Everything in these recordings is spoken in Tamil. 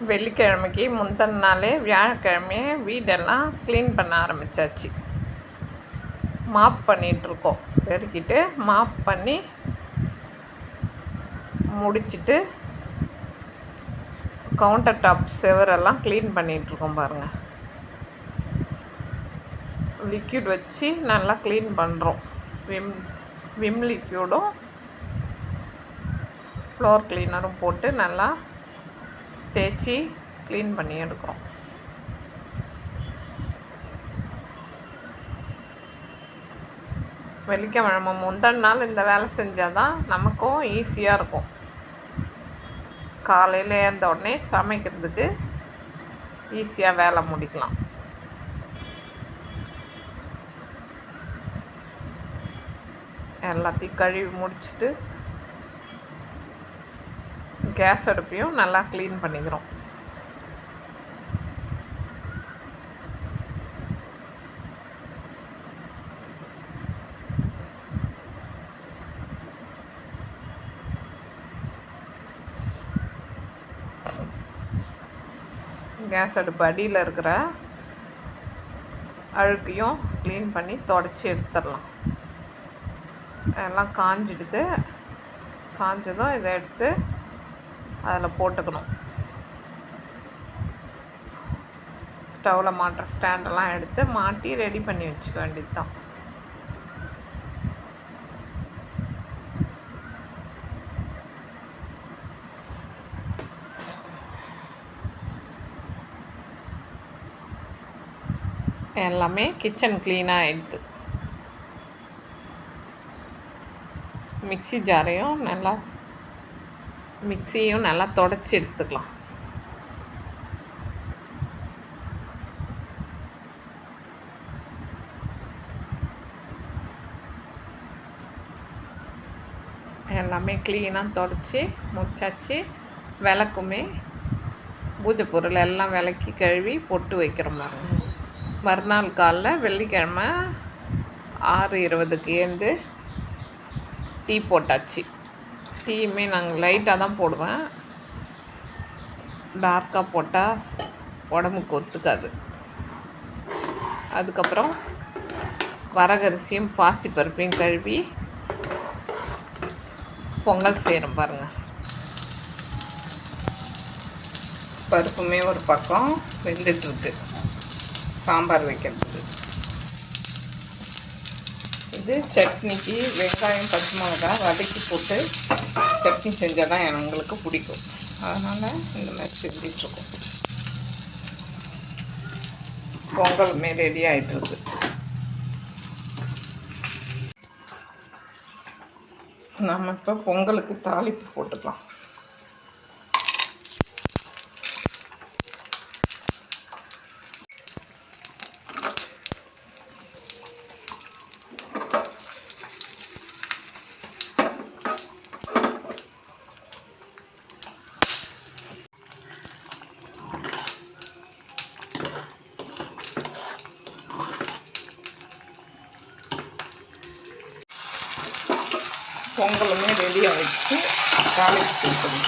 வெள்ளிக்கிழமைக்கு முந்தின நாளே வியாழக்கிழமையே வீடெல்லாம் க்ளீன் பண்ண ஆரம்பித்தாச்சு. மாப் பண்ணிகிட்ருக்கோம். பெருக்கிட்டு மாப் பண்ணி முடிச்சுட்டு கவுண்டர் டாப் செவரெல்லாம் க்ளீன் பண்ணிகிட்ருக்கோம் பாருங்கள். லிக்விட் வச்சு நல்லா க்ளீன் பண்ணுறோம். விம் லிக்விடும் ஃப்ளோர் க்ளீனரும் போட்டு நல்லா தேய்ச்சி க்ளீன் பண்ணி எடுக்கிறோம். வெள்ளிக்கிழமை முந்தின நாள் இந்த வேலை செஞ்சால் தான் நமக்கும் ஈஸியாக இருக்கும். காலையில் எழுந்த உடனே சமைக்கிறதுக்கு ஈஸியாக வேலை முடிக்கலாம். எல்லாத்தையும் கழுவி முடிச்சுட்டு கேஸ் அடுப்பையும் நல்லா க்ளீன் பண்ணிக்கிறோம். கேஸ் அடுப்பு அடியில் இருக்கிற அழுக்கையும் க்ளீன் பண்ணி தொடச்சி எடுத்துடலாம். எல்லாம் காஞ்சதும் இதை எடுத்து அதில் போட்டுக்கணும். ஸ்டவ்வில் மாட்டுற ஸ்டாண்டெல்லாம் எடுத்து மாட்டி ரெடி பண்ணி வச்சுக்க வேண்டியது தான். எல்லாமே கிச்சன் க்ளீனாக ஆகிடுது. மிக்சியும் நல்லா தொடச்சி எடுத்துக்கலாம். எல்லாமே க்ளீனாக தொடச்சி முடிச்சாச்சு. விளக்குமே பூஜை பொருள் எல்லாம் விளக்கி கழுவி பொட்டு வைக்கிறோம் பாருங்க. மறுநாள் காலைல வெள்ளிக்கிழமை 6:20க்கு ஏந்து டீ போட்டாச்சு. டீயுமே நாங்கள் லைட்டாக தான் போடுவேன். டார்க்காக போட்டால் உடம்புக்கு ஒத்துக்காது. அதுக்கப்புறம் வரகரிசியும் பாசிப்பருப்பையும் கழுவி பொங்கல் செய்கிறோம் பாருங்கள். பருப்புமே ஒரு பக்கம் வெந்துட்டுருக்கு சாம்பார் வைக்கிறதுக்கு. இது சட்னிக்கு வெங்காயம் பச்சை மிளகாய் வதக்கி போட்டு சட்னி செஞ்சால் தான் எங்களுக்கு பிடிக்கும். அதனால் இந்த மாதிரி செஞ்சிட்ருக்கோம். பொங்கலுமே ரெடி ஆகிட்டுருக்கு. நம்ம இப்போ பொங்கலுக்கு தாளிப்பு போட்டுக்கலாம். பொங்கலுமே ரெடி ஆகிடுச்சு. தாளிப்பு கொடுக்கணும்.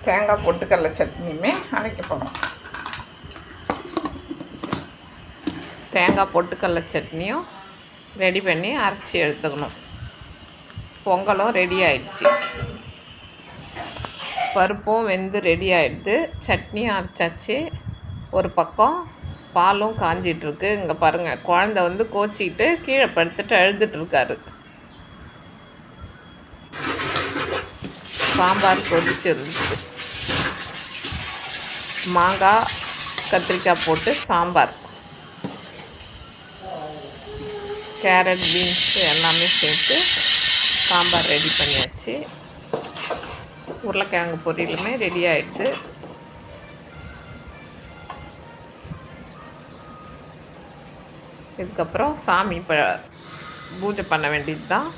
தேங்காய் பொட்டுக்கடலை சட்னியுமே அரைக்க போகிறோம். தேங்காய் பொட்டுக்கடலை சட்னியும் ரெடி பண்ணி அரைச்சி எடுத்துக்கணும். பொங்கலும் ரெடி ஆயிடுச்சு. பருப்பும் வெந்து ரெடி ஆகிடுது. சட்னியும் அரைச்சாச்சு. ஒரு பக்கம் பாலும் காஞ்சிட்ருக்கு. இங்கே பாருங்கள், குழந்தை கோச்சிக்கிட்டு கீழே படுத்துட்டு அழுதுட்டுருக்காரு. சாம்பார் கொதிச்சிருந்துச்சு. மாங்காய் கத்திரிக்காய் போட்டு சாம்பார், கேரட் பீன்ஸு எல்லாமே சேர்த்து சாம்பார் ரெடி பண்ணியாச்சு. உருளைக்கிழங்கு பொரியலுமே ரெடி ஆகிடுது. இதுக்கப்புறம் சாமி பூஜை பண்ண வேண்டியது தான்.